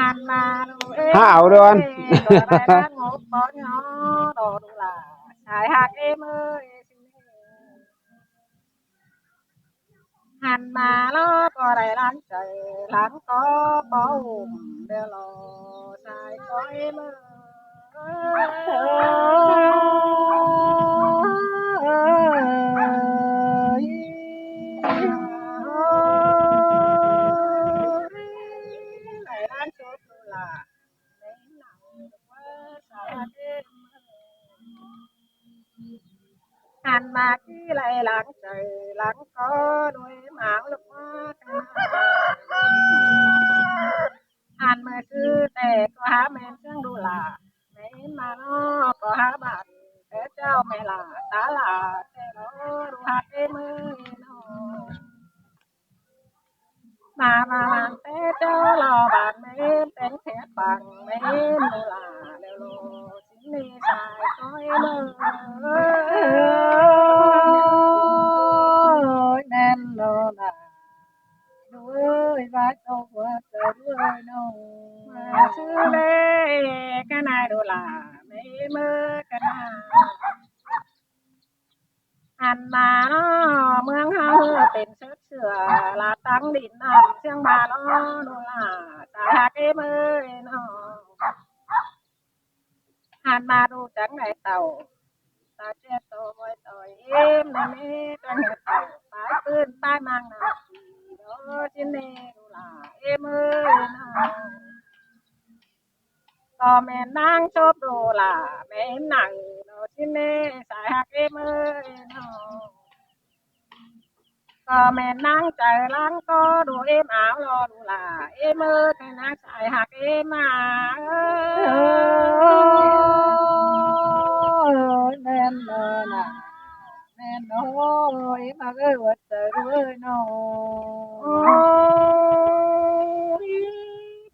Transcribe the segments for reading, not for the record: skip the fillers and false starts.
hàn mà đủ há em ảo luôn. ơi đòi bài hát ngốc có nhỏ đồ đủ là xài hạt em ơi hàn mà nó có đầy láng trời láng có đều lò xài có em ơi này láng chút là hàn mà khi lại láng trời láng có đuôi máu lúc hàn mà cứแต่ก็หาแม่นจังดูล่ะแม่มาเนาะก็หาบาดแต่เจ้าแม่ล่ะตาล่ะแต่เนาะดูหาเอ้มือเนาะมาแต่เจ้าหล่อบาดแม่เป็นแค่ปังแม่ดูล่ะเดี๋ยวโลสิมีสายก้อยมือแน่นโลล่ะ ơi vai tàu qua trời ơi nâu sư lê cái này đồ là mấy mơ cái này anh mà nó mương hao tiền sớt sửa là tăng đỉnh nằm xương bà nó đồ là tại cái mơ nó anh mà đồ trắng này tàu ta chết tàu với tàu em này mê trắng này tàu phảiปืนป้ายมังนะđó trên này đồ là em ơi nóก็แม่นางชอบดูล่ะแม่หนังโนชิเน่สายหักเอ็มเอ้ยน้องก็แม่นางใจล้างก็ดูเอ็มอ้าวรอดูล่ะเอ็มเอ้ยให้นางสายหักเอ็มมาเอ้ยแม่นเลยน่ะแม่นโอ้ยมาเอ้ยวัดเจอด้วยน้องโอ้ย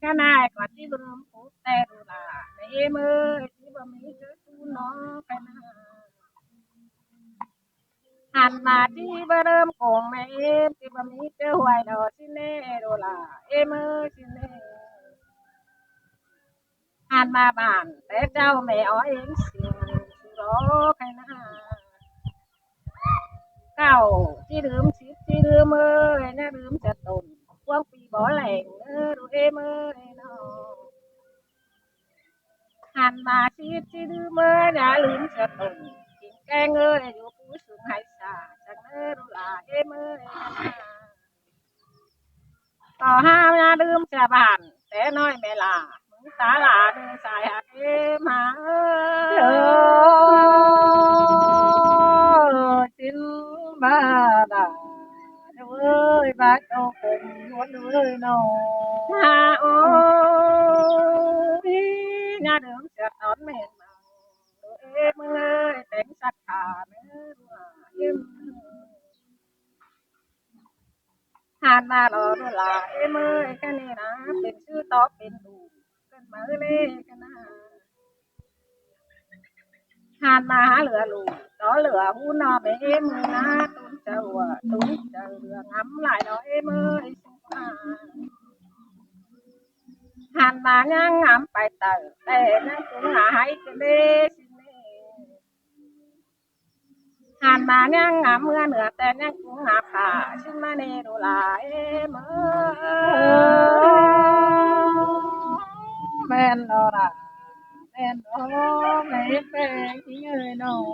ข้านาก่อนที่ลืมพูดแต่ดูล่ะแม่เมื่อที่บ่มีเจอตู้น้องกันนาหันมาที่บ่เริ่มโกงแม่ที่บ่มีเจอหวยดอกสิเน่ดูล่ะเอ้เมื่อสิเน่หันมาบ้านแต่เจ้าแม่อ้อยเองสิ่งสุรอกันนาเก้าที่ลืมสิที่ลืมเมื่อเนี่ยลืมจะตุนพวกปีบ่แหลงเออดูเอ้เมื่อน้อง หันมาชีดชีดื้อเมื่ออย่าลืมสตุนกินแกงเอ้ยอยู่ผู้สูงให้สาจากเนื้อดูลาเอ้เมื่อต่อห้ามอย่าลืมจะบานแต่น้อยไม่ลามึงตาลาเดินสายหักเอ้มาเอ้ยจินบ้าดาเอ้ยบ้าโตคงวนเอ้ยน้องฮาโอ้ยอย่าลืมจะตอนแม่ em ơi tỉnh sắc hà nữa em hàn mà đó là em ơi cái này làเป็นชื่อตอกเป็นดูกันมาเลยกันนะหานมาหาเหลือลูกđóเหลือหูนอไปเอ็มนะตุ้นเจ้าตุ้นเจ้าเหลืองำหลายดอกเอ็มเอ้ยหานมายังงำไปเต่าแต่ยังตุ้งหาให้กันเด้หันมายังงามเมื่อเหนือแต่ยังกุ้งหาขาชิมาเนดูลาเอมแม่นโอราแม่นโอแม่เป็นที่เงยน้อง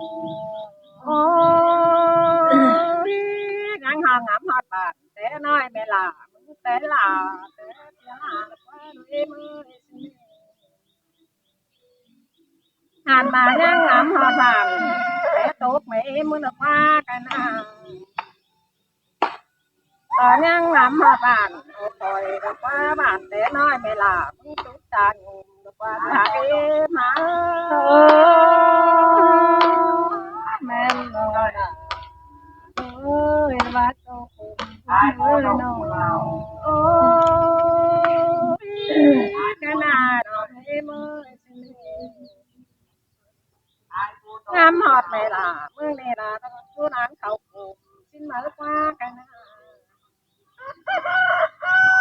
โอ้ยยังหางามหอดบาดแต่น้อยไม่ลามึงแต่ลาแต่เสียลาว่าดูเอมือหันมายังงามหอดบาดแต่ตกไม่มือหนักว่ากันนะ ตอนยังนำมาบ้านโอ้ยดอกว่าบ้านแต่น้อยไม่ลามึงจุดจานงมดอกว่าหาเอ็มาแม่นเลยเอ้ยว่าโตคุมเอ้ยน้องโอ้ยขนาดดอกเอ็มเอ้ยงามหอดไม่ลามึงนี่ล่ะต้องชูนานเขาคุมสิ้นมาลึกว่ากันนะ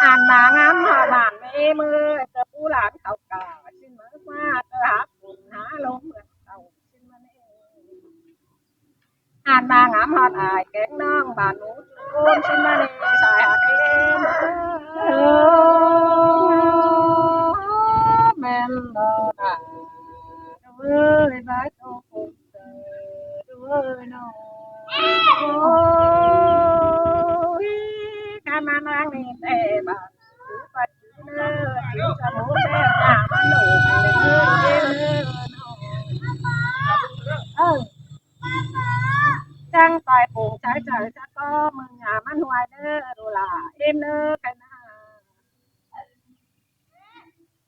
อ่านบางามหอบ้านไม่มือ ยจะผู้หลานเขากาชิ้นมือมาจะหาฝุ่นหาลมเหมือนเก่าชิ้นมันเองอ่านมางามฮอดอายแกงน้องบ้านหนูจูนชิ้นมันเองสายหักเองแม่นบ่ได้เอ้ยบ้านโตคงเจอด้วยน้องโอ้ยการมานางนี่แต่บ้านถือปัดถือเนื้อถือสมุนแม่ยามันหนูเด้อเด้อน้องจังต่อยปูใช้ใจจักก็มึงอย่ามันหวยเด้อดูล่ะเอ็มเด้อกันนะ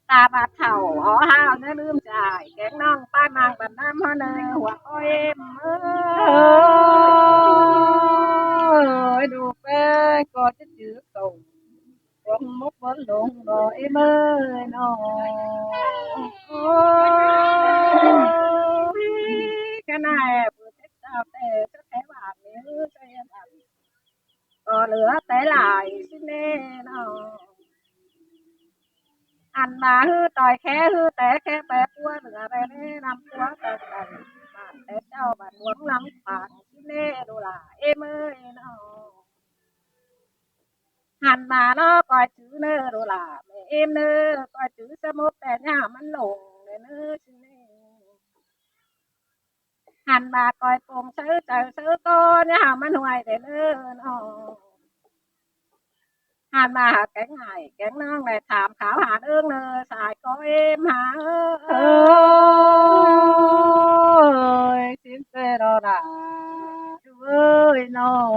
ตาบาดเข่าอ๋อห้าวเนื้อลืมใจแกงน้องป้านางบันน้ำฮอเนอหัวอ้อยเอ็มยดูแป้ก็จะจืดตรงวงมุกบนลงดอยเอ็มยน้องโอ้ยกันนายผู้เจ้าแต่จะแค่บาทนี้ใจบาทก็เหลือแต่หลายสิเน่น้องอันมาฮือต่อยแค่ฮือแต่แค่แปรปัวเหลือไปเน่นำปัวแต่กันบ้านแต่เจ้าบ้านหลวงหลังปากสิเน่ดูล่ะเอ็มยน้องหันมาเนาะก้อยจื้อเน้อดูล่ะแม่เอ็มเน้อก้อยจื้อสมุดแต่ย่ามันหลงเน้อเน้อสิเน่ หันมาก้อยโป่งซื้อเจอซื้อก้อนย่ามันห่วยแต่เน้อน้องหันมาหาแกงไห้แกงน้องเลยถามขาวหาเอื้องเน้อสายก้อยเอ็มหาเอ้ยสินเสดอดาเอ้ยน้อง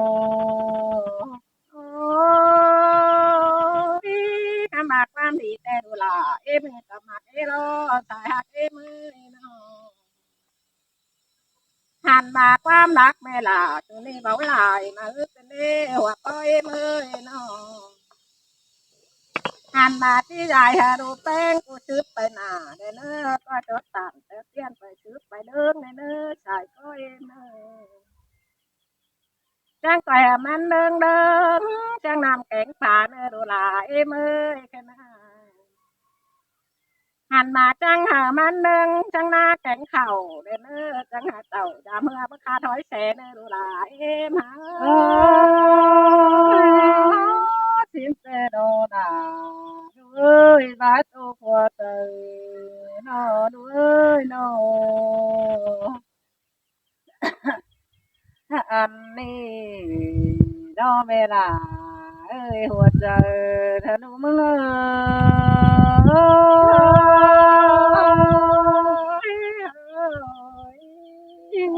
โอ้ยข้ามาความดีแต่ดูล่ะเอ็มกับมาเอโลสายหักเอ็มเอ้ยน้อง หันมาความรักแม่ล่ะตรงนี้เบาหลายมาอึดเล่หัวก้อยเมื่อยน้องหันมาที่ใหญ่หาดูแป้งกูซื้อไปหนาเด้อเนื้อก็จดตามแต่เตี้ยนไปซื้อไปเดิงเด้อเนื้อชายก้อยเมื่อยจ้างก่อยมันเดิงเดิงจ้างนำแกงป่าเนื้อดูหลายเมื่อยแค่นั้น หันมาจังหามันหนึ่งจังหน้าแกงเข่าเด้อเน้อจังหาเต่าจาเมื่อพคาถอยแสนเด้อดูหลายเอ็มหาสินเสโดนาดูเอ้ยบาตูกัวเตยนอดูเอ้ยนออันนี้ดอเวลาเอ้ยหัวใจเธอดูมึงเอ้ย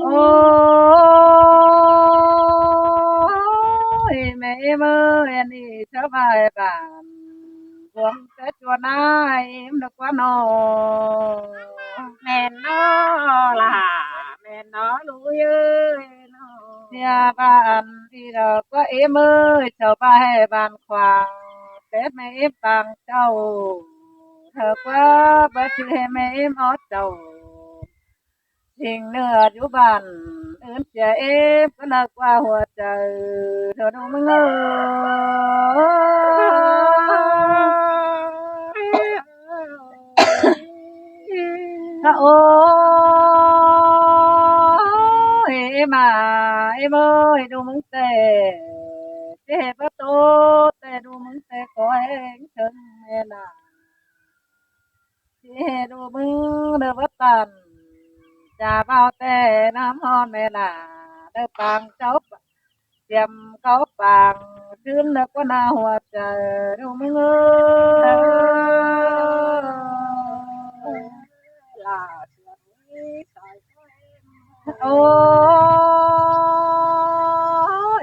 โอ้ยแม่เมื่อนี่สบายบ้านรวมแต่จวนนายนึกว่าน้อแม่นน้อล่ะแม่นน้อลูกเอ้ยน้อเสียบ้านที่เราก็เอ้เมื่อชาวบ้านบ้านควางแต่แม่ฟังเจ้าเธอว่าบัดให้แม่ออดเจ้า สิ่งเนื้ออยู่บ้านอื่นเสียเอฟก็นักว่าหัวใจเธอดูมึงโอ้ยมาเอ้เมยดูมึงเตะประตูแต่ดูมึงเตะก็เองถึงเวลาดูมึงเดือบตัน จะเบาแต่น้ำห้อนเวลาได้ปังเจ้าเตรียมเขาปังชื่นแล้วก็น่าหัวใจดูมึงลาเสียงนี้สายโอ้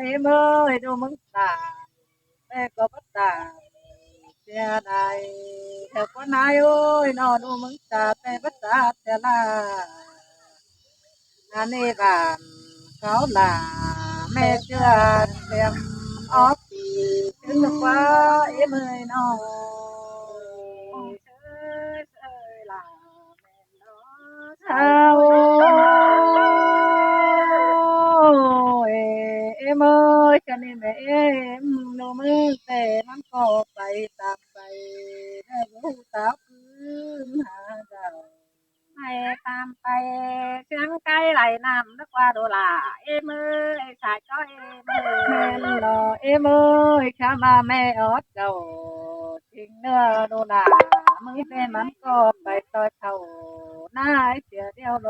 เอ็มเอ้ยดูมึงตาแต่ก็บ่ตาเสียดายแต่ก็นายโอ้ยนอดูมึงตาแต่บ่ตาเสียลา อันนี้บ้านเขาหลาแม่เชื่อเตรียมออกปีถึงว่าเอ้เมยน้องเชยเชยหลาแม่น้องเช้าเอ้เมยจะนี่แม่เอ็มโนมือแต่มันก็ไปตามไปได้รู้ สาวคืนหาเจ้าให้ตามไปเสียงไก่ไหลน้ำนึกว่าโดลาเอมือไอ้ชายก็เอมือแม่นรอเอมือข้ามาแม่อดเจ้าทิ้งเนื้อโดลามือเป็นมันก็ไปต่อยเท่านายเสียเดียวโล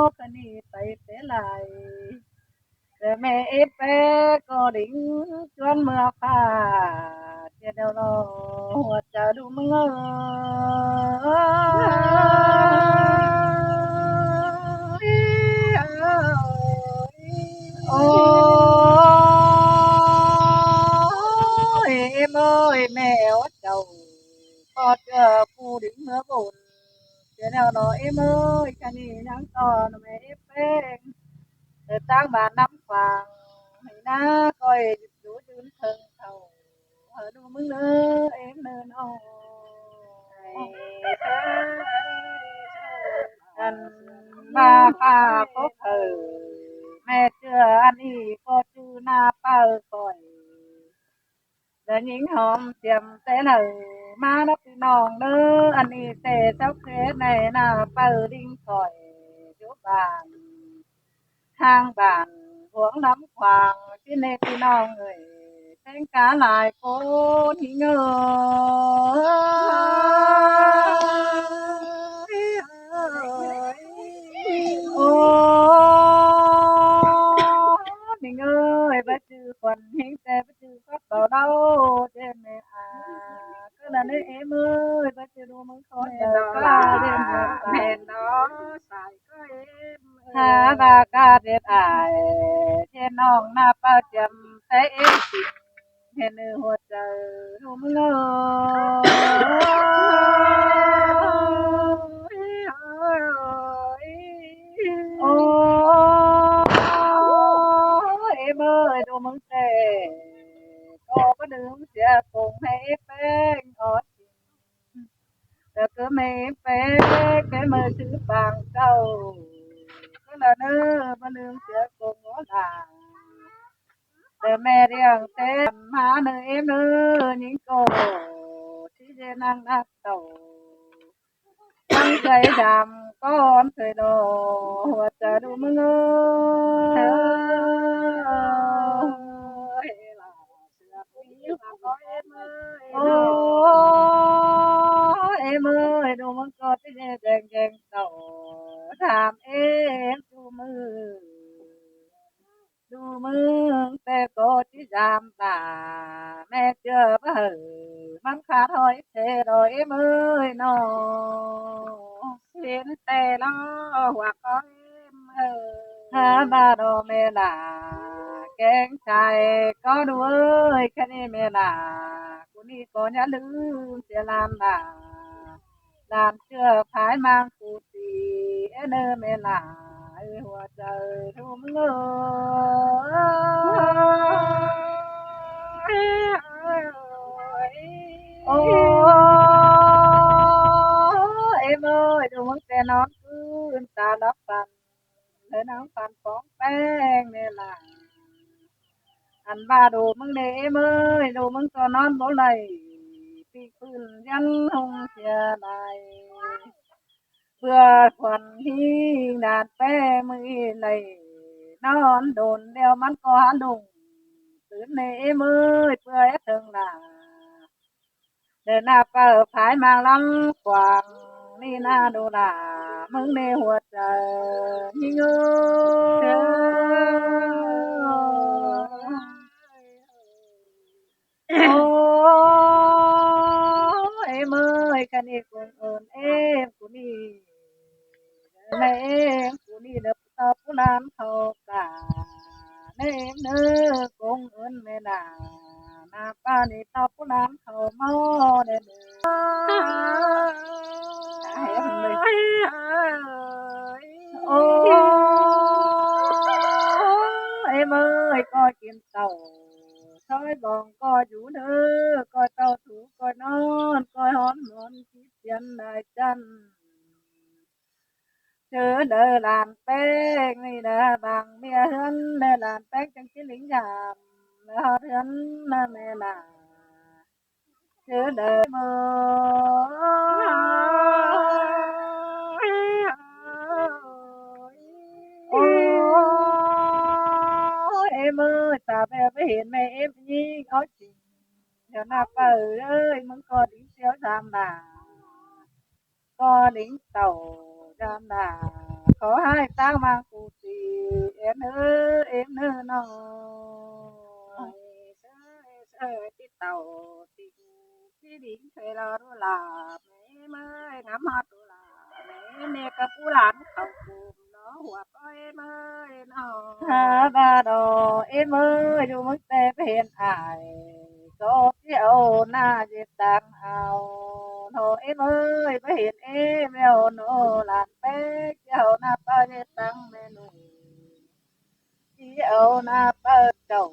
กนี่ไปเสียไหลแต่แม่เอฟเฟก็ดิ่งชวนเมื่อฟ้าเสียเดียวโลหัวจะดูมึงโอ้ยเมื่อยแมวเจ้าพอเจอผู้ดิ่งเมื่อบุญเสียเดียวโลเมื่อยแค่นี้ยังต่อแม่เอฟเฟตั้งบ้านน้ำฟังให้น้าคอยดูยืนเทิงเขาดูมึงเนอเอ็มเนินอ่กันมาป้าก็เธอแม่เชื่ออันนี้ก็ชื่อหน้าเป้าคอยเดินหญิงหอมเจียมเต้นเหอมานับพี่น้องเด้ออันนี้เตะเจ้าเคสในหน้าเป้าดิ้งคอยจุบาน ทางบ้านหวงน้ำควางที่ในพี่น้องเอ่ยแตงกาหลายโคนหิเงโอ้หิเงยบ่จือควันหิงแต่บ่จือก็เบาเดาเจแม่อาก็นั่นเอ้เมื่อยบ่จือดูมึงคอยเดินก็เดินแม่นอสายก็เอ็มหาบากาเด็ดอายเช่นน้องหน้าป้าจำแต่เอ็มสิเห็นหัวใจดูมึงโอ้เอ็มเอ้ยดูมึงเตะก็บ่ดึงเสียคงให้แป้งอด แต่ก็ไม่เป็นแค่มือถือบางเจ้าก็ละเนอมาลืมเสียกงหัวหลาแต่แม่เรียงเต็มมาเนอเอ็มเนอยิงโกที่จะนั่งนักเต่าตั้งใจดำก้อนเคยโดหัวจะดูมึงเอโอ้เอ็มเอ้ยดูมึงก็ที่แดงแดงเต่าถามเอ็มดูมึงแต่ก็ที่จำตาแม่เจอบ่เหอมันขาดหอยเทดอยมือน้อเห็นแต่ล้อหัวก้อยเออหาบาดอเมลาแกงใจก็ดูเอ้ยแค่นี้เมลากูนี่ก็อย่าลืมเสียลามลาลามเชื่อพายมังกูตีเอเนเมลา หัวใจทุ่มเงโอ้เอ็มเอ้ยดูมึงแต่นอนคืนตาลับฟันเลยน้ำฟันของแป้งเนี่ยล่ะอันบ้าดูมึงเด้เอ็มเอ้ยดูมึงก็นอนบ่ไหลปีคืนยันหงเสียดายเพื่อควันที่ดาดแป้มือไหลนอนโดนเดียวมันก็หาดุงตื่นในมือเพื่อให้ถึงหน้าเดินหน้าเปิดผายมาล้ำกว่างนี่น่าดูหน้ามึงในหัวใจยิ่งเอ้โอ้เอ้เมื่อยกันอีกคนเอิญเอ้กูนี่แม่เอ้กูนี่เด็กตาผู้น้ำเขากาเน่เนื้อกงเอิญไม่นานาป้านี่ตาผู้น้ำเขาเมาเด้โอ้เอ้เมื่อยก็กินเต่าช้อยบองก็อยู่เด้อก็เต่าถูก็นอนก็หอนหอนคิดยันได้จันเจอเด้อลานแป้งนี่เด้อบางเมียเฮือนเด้อลานแป้งจังสิหลิงยามเด้อเฮือนนะแม่นา chứ đời mơ ôi em ơi ta về với hiện mẹ em nhi có chuyện giờ na bờ ơi muốn có đi xéo đam đà có đi tàu đam đà có hai tao mang cụ thì em ơi em ơi nó đi tàu thì đi đi thuê lo đó là mẹ mới ngắm hết đó là mẹ nè cái phú lãng khẩu cùng nó hoặc em ơi nó ha ba đồ em ơi dù mức tê bên ai có chiều na dịp tàng hào thô em ơi với hiện em eo nô làn bé chiều na ba dịp tàng menu chiều na ba đầu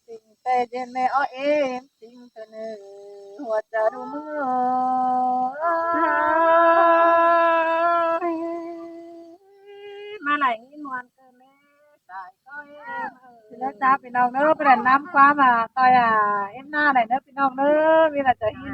tình tê trên mẹ ơi em tình thânหัวใจดูมือมาไหลนี่นวลเกินเลยตายก็เอ็มแล้วจ้าพี่น้องเนอะไปเล่นน้ำความอ่ะต่อยอ่ะเอ็มหน้าไหนเนอะพี่น้องเนอะมีอะไรจะฮี